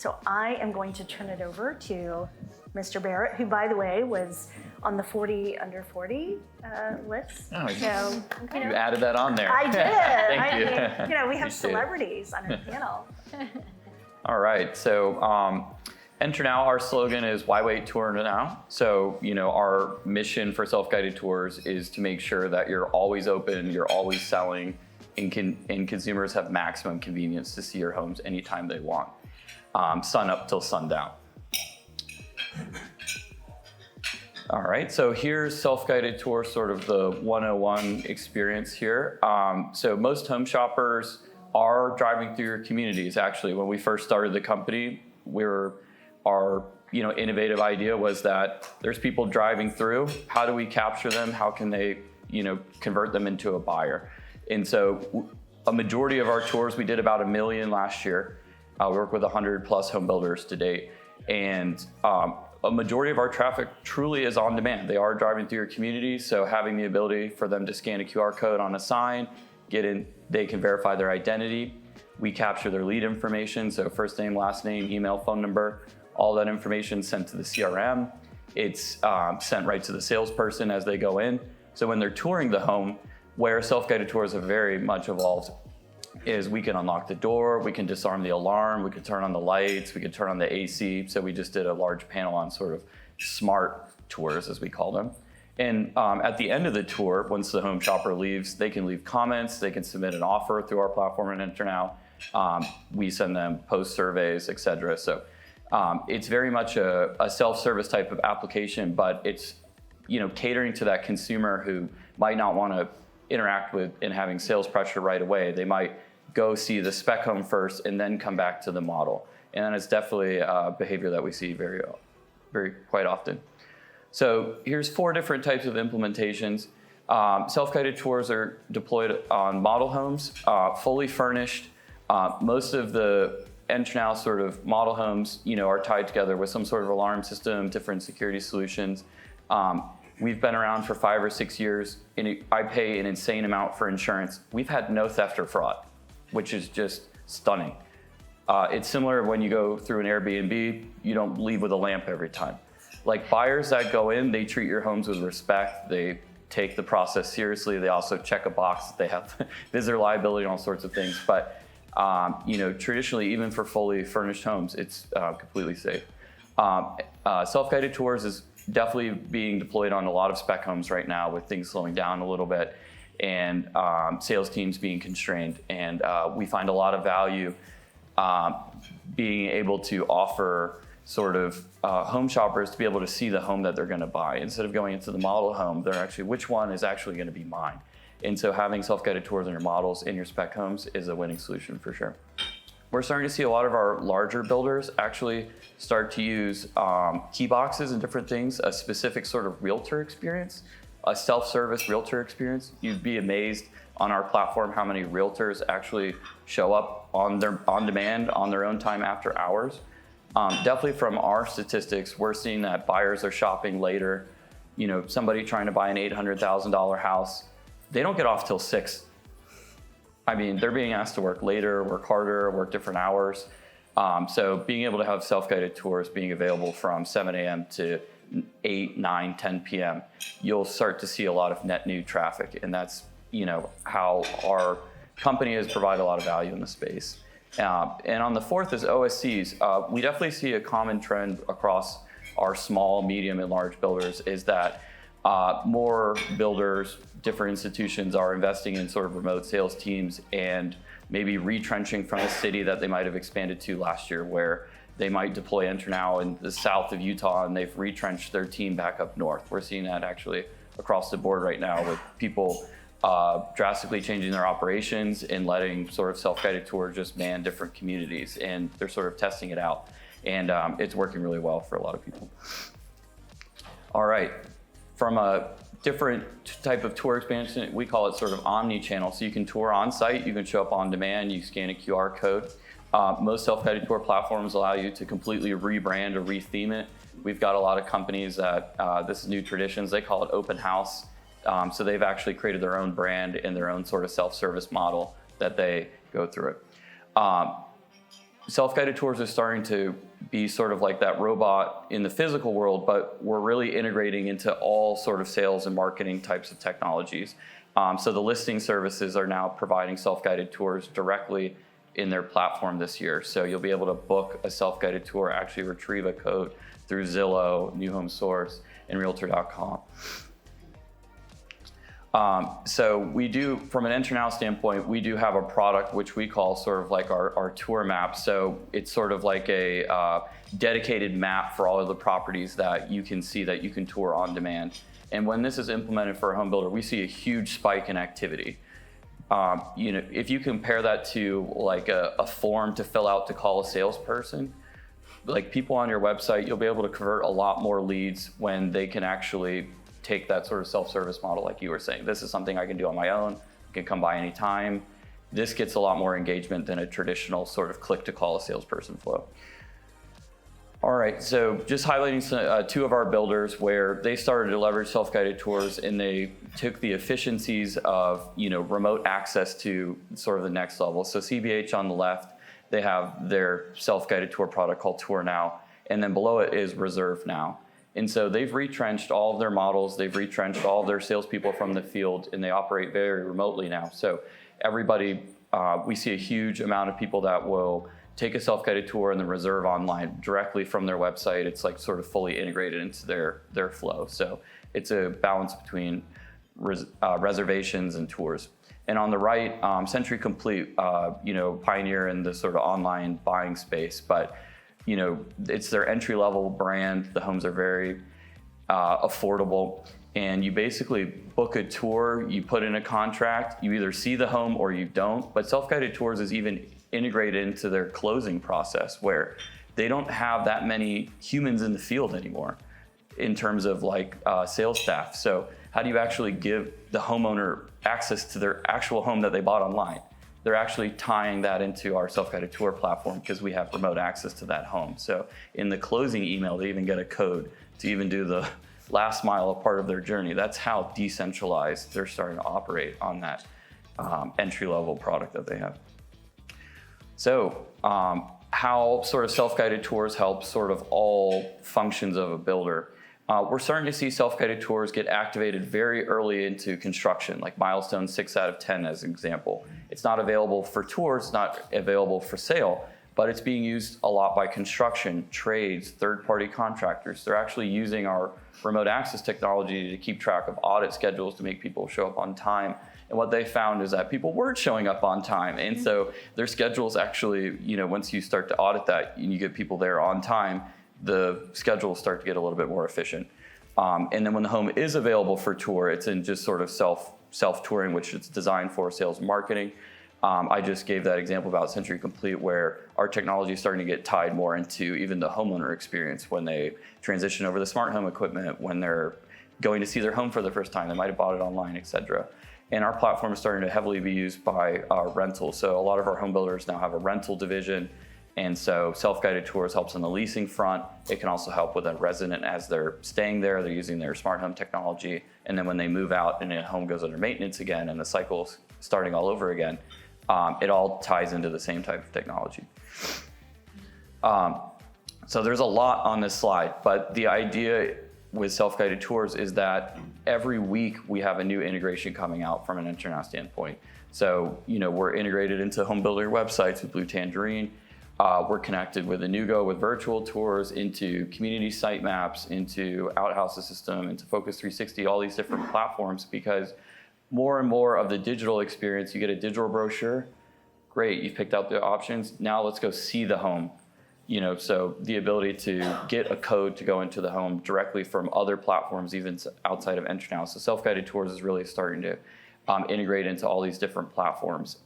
So I am going to turn it over to Mr. Barett, who, by the way, was on the 40 under 40 list. Oh, so you added that on there. I did. Thank you. We have Appreciate celebrities on our panel. All right. So NterNow, our slogan is "Why wait? Tour now." So our mission for self-guided tours is to make sure that you're always open, you're always selling, and consumers have maximum convenience to see your homes anytime they want, sun up till sundown. All right, so here's self-guided tour, sort of the 101 experience here. So most home shoppers are driving through your communities. Actually, when we first started the company, our innovative idea was that there's people driving through. How do we capture them? How can they convert them into a buyer? And so a majority of our tours, we did about 1 million last year. We work with 100 plus home builders to date. And a majority of our traffic truly is on demand. They are driving through your community, so having the ability for them to scan a QR code on a sign, get in, they can verify their identity. We capture their lead information, so first name, last name, email, phone number, all that information sent to the CRM. It's sent right to the salesperson as they go in. So when they're touring the home, where self-guided tours have very much evolved is we can unlock the door, we can disarm the alarm, we can turn on the lights, we can turn on the AC. So we just did a large panel on sort of smart tours, as we call them. And at the end of the tour, once the home shopper leaves, they can leave comments, they can submit an offer through our platform in NterNow. We send them post surveys, et cetera. So it's very much a self-service type of application, but it's catering to that consumer who might not want to interact with and having sales pressure right away. They might go see the spec home first and then come back to the model. And it's definitely a behavior that we see quite often. So here's 4 different types of implementations. Self-guided tours are deployed on model homes, fully furnished. Most of the NterNow sort of model homes, are tied together with some sort of alarm system, different security solutions. We've been around for 5 or 6 years, and I pay an insane amount for insurance. We've had no theft or fraud, which is just stunning. It's similar when you go through an Airbnb, you don't leave with a lamp every time. Like buyers that go in, they treat your homes with respect. They take the process seriously. They also check a box. They have visitor liability and all sorts of things. But traditionally, even for fully furnished homes, it's completely safe. Self-guided tours is definitely being deployed on a lot of spec homes right now, with things slowing down a little bit and sales teams being constrained. And we find a lot of value being able to offer sort of home shoppers to be able to see the home that they're going to buy. Instead of going into the model home, they're actually, which one is actually going to be mine? And so having self-guided tours in your models in your spec homes is a winning solution for sure. We're starting to see a lot of our larger builders actually start to use key boxes and different things, a specific sort of realtor experience, a self-service realtor experience. You'd be amazed on our platform how many realtors actually show up on demand on their own time after hours. Definitely from our statistics, we're seeing that buyers are shopping later. Somebody trying to buy an $800,000 house, they don't get off till 6. I mean, they're being asked to work later, work harder, work different hours. So being able to have self-guided tours being available from 7 a.m. to 8, 9, 10 p.m., you'll start to see a lot of net new traffic. And that's, how our company has provided a lot of value in the space. And on the 4th is OSCs. We definitely see a common trend across our small, medium, and large builders is that more builders, different institutions are investing in sort of remote sales teams and maybe retrenching from a city that they might have expanded to last year, where they might deploy NterNow in the south of Utah and they've retrenched their team back up north. We're seeing that actually across the board right now, with people drastically changing their operations and letting sort of self-guided tour just man different communities, and they're sort of testing it out. And it's working really well for a lot of people. All right, from a different type of tour expansion, we call it sort of omni-channel. So you can tour on site, you can show up on demand, you scan a QR code. Most self-guided tour platforms allow you to completely rebrand or retheme it. We've got a lot of companies that, this is new traditions, they call it open house. So they've actually created their own brand and their own sort of self-service model that they go through it. self-guided tours is starting to be sort of like that robot in the physical world, but we're really integrating into all sort of sales and marketing types of technologies. So the listing services are now providing self-guided tours directly in their platform this year. So you'll be able to book a self-guided tour, actually retrieve a code through Zillow, New Home Source, and Realtor.com. So we do, from an NterNow standpoint, we do have a product which we call sort of like our tour map. So it's sort of like a dedicated map for all of the properties that you can see that you can tour on demand. And when this is implemented for a home builder, we see a huge spike in activity. If you compare that to like a form to fill out to call a salesperson, like people on your website, you'll be able to convert a lot more leads when they can actually take that sort of self-service model like you were saying. This is something I can do on my own, I can come by anytime. This gets a lot more engagement than a traditional sort of click to call a salesperson flow. All right, so just highlighting two of our builders where they started to leverage self-guided tours, and they took the efficiencies of remote access to sort of the next level. So CBH on the left, they have their self-guided tour product called NterNow, and then below it is Reserve Now. And so they've retrenched all of their models, they've retrenched all of their salespeople from the field, and they operate very remotely now. So everybody, we see a huge amount of people that will take a self-guided tour and then reserve online directly from their website. It's like sort of fully integrated into their flow. So it's a balance between reservations and tours. And on the right, Century Complete, pioneer in the sort of online buying space, but it's their entry-level brand. The homes are very affordable, and you basically book a tour, you put in a contract, you either see the home or you don't. But self-guided tours is even integrated into their closing process, where they don't have that many humans in the field anymore in terms of like sales staff. So how do you actually give the homeowner access to their actual home that they bought online? They're actually tying that into our self-guided tour platform because we have remote access to that home. So in the closing email, they even get a code to even do the last mile of part of their journey. That's how decentralized they're starting to operate on that entry-level product that they have. So how sort of self-guided tours help sort of all functions of a builder. We're starting to see self-guided tours get activated very early into construction, like milestone 6 out of 10 as an example. It's not available for tours, not available for sale, but it's being used a lot by construction, trades, third-party contractors. They're actually using our remote access technology to keep track of audit schedules to make people show up on time. And what they found is that people weren't showing up on time. And so their schedules actually, once you start to audit that and you get people there on time, the schedules start to get a little bit more efficient. And then when the home is available for tour, it's in just sort of self-touring, which it's designed for sales and marketing. I just gave that example about Century Complete, where our technology is starting to get tied more into even the homeowner experience when they transition over the smart home equipment, when they're going to see their home for the first time, they might have bought it online, et cetera. And our platform is starting to heavily be used by rentals. So a lot of our home builders now have a rental division. And so self-guided tours helps on the leasing front. It can also help with a resident as they're staying there, they're using their smart home technology. And then when they move out and a home goes under maintenance again and the cycle's starting all over again, it all ties into the same type of technology. So there's a lot on this slide, but the idea with self-guided tours is that every week we have a new integration coming out from an NterNow standpoint. So, we're integrated into home builder websites with Blue Tangerine. We're connected with Inugo with virtual tours, into community site maps, into Outhouses system, into Focus 360, all these different platforms, because more and more of the digital experience, you get a digital brochure, great, you've picked out the options, now let's go see the home. So the ability to get a code to go into the home directly from other platforms, even outside of NterNow. So self-guided tours is really starting to integrate into all these different platforms.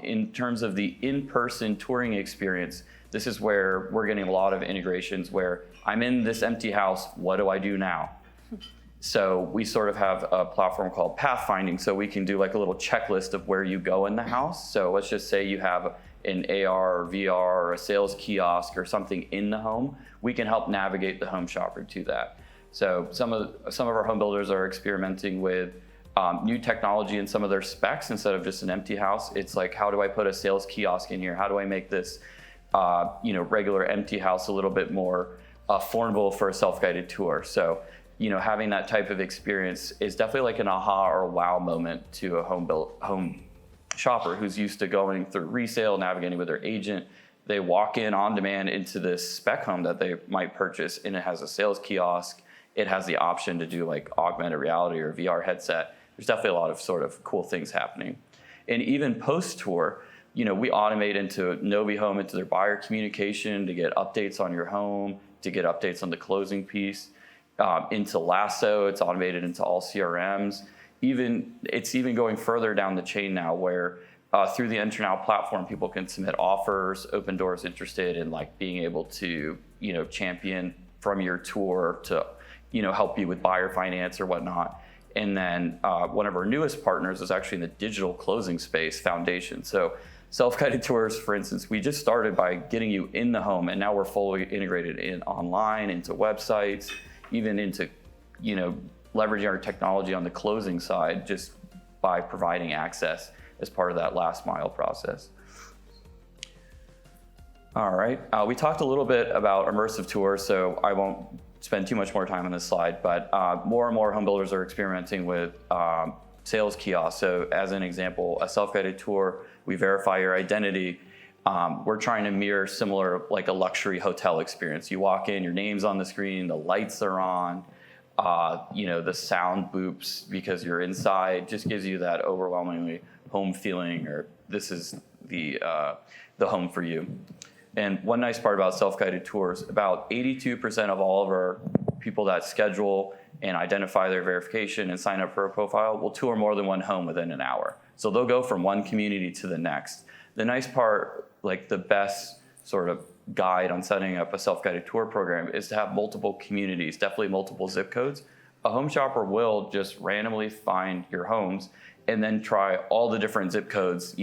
In terms of the in-person touring experience, this is where we're getting a lot of integrations where I'm in this empty house, what do I do now? So we sort of have a platform called Pathfinding, so we can do like a little checklist of where you go in the house. So let's just say you have an AR or VR or a sales kiosk or something in the home. We can help navigate the home shopper to that. So some of our home builders are experimenting with new technology in some of their specs. Instead of just an empty house, it's like, how do I put a sales kiosk in here? How do I make this regular empty house a little bit more affordable for a self-guided tour. So, having that type of experience is definitely like an aha or wow moment to a home shopper who's used to going through resale, navigating with their agent. They walk in on demand into this spec home that they might purchase, and it has a sales kiosk. It has the option to do like augmented reality or VR headset. There's definitely a lot of sort of cool things happening. And even post-tour, we automate into Novi Home, into their buyer communication to get updates on your home, to get updates on the closing piece. Into Lasso, it's automated into all CRMs. It's even going further down the chain now where through the NterNow platform, people can submit offers, open doors interested in like being able to, champion from your tour to, help you with buyer finance or whatnot. And then one of our newest partners is actually in the digital closing space, Foundation. So self-guided tours, for instance, we just started by getting you in the home, and now we're fully integrated in online, into websites, even into, leveraging our technology on the closing side just by providing access as part of that last mile process. All right, we talked a little bit about immersive tours, so I won't spend too much more time on this slide, but more and more home builders are experimenting with sales kiosks. So as an example, a self-guided tour, we verify your identity. We're trying to mirror similar, like a luxury hotel experience. You walk in, your name's on the screen, the lights are on, the sound boops because you're inside, just gives you that overwhelmingly home feeling, or this is the home for you. And one nice part about self-guided tours, about 82% of all of our people that schedule and identify their verification and sign up for a profile will tour more than one home within an hour. So they'll go from one community to the next. The nice part, like the best sort of guide on setting up a self-guided tour program, is to have multiple communities, definitely multiple zip codes. A home shopper will just randomly find your homes and then try all the different zip codes,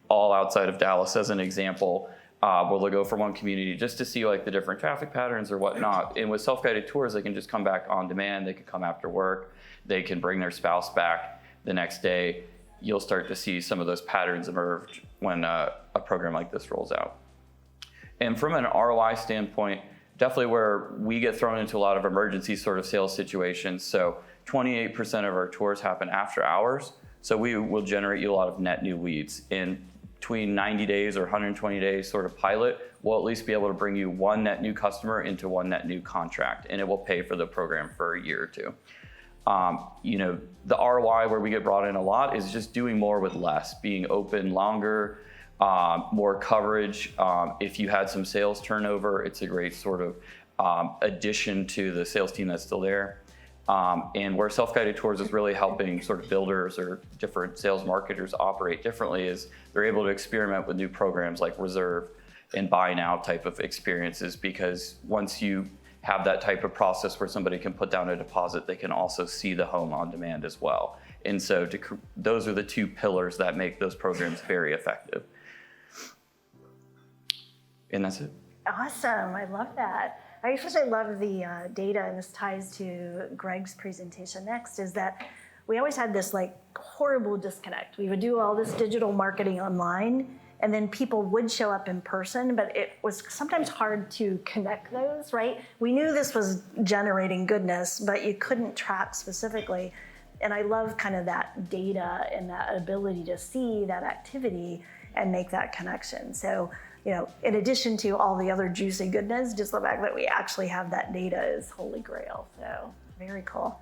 all outside of Dallas as an example, where they'll go from one community just to see like the different traffic patterns or whatnot. And with self-guided tours, they can just come back on demand. They can come after work. They can bring their spouse back the next day. You'll start to see some of those patterns emerge when a program like this rolls out. And from an ROI standpoint, definitely where we get thrown into a lot of emergency sort of sales situations. So 28% of our tours happen after hours. So we will generate you a lot of net new leads. In between 90 days or 120 days sort of pilot, we'll at least be able to bring you one net new customer into one net new contract, and it will pay for the program for a year or two. The ROI where we get brought in a lot is just doing more with less, being open longer, more coverage. If you had some sales turnover, it's a great sort of addition to the sales team that's still there. And where self-guided tours is really helping sort of builders or different sales marketers operate differently is they're able to experiment with new programs like reserve and buy now type of experiences, because once you have that type of process where somebody can put down a deposit, they can also see the home on demand as well. And so those are the two pillars that make those programs very effective. And that's it. Awesome, I love that. I especially love the data, and this ties to Greg's presentation next, is that we always had this like horrible disconnect. We would do all this digital marketing online, and then people would show up in person, but it was sometimes hard to connect those, right? We knew this was generating goodness, but you couldn't track specifically. And I love kind of that data and that ability to see that activity and make that connection. So, in addition to all the other juicy goodness, just the fact that we actually have that data is holy grail. So very cool.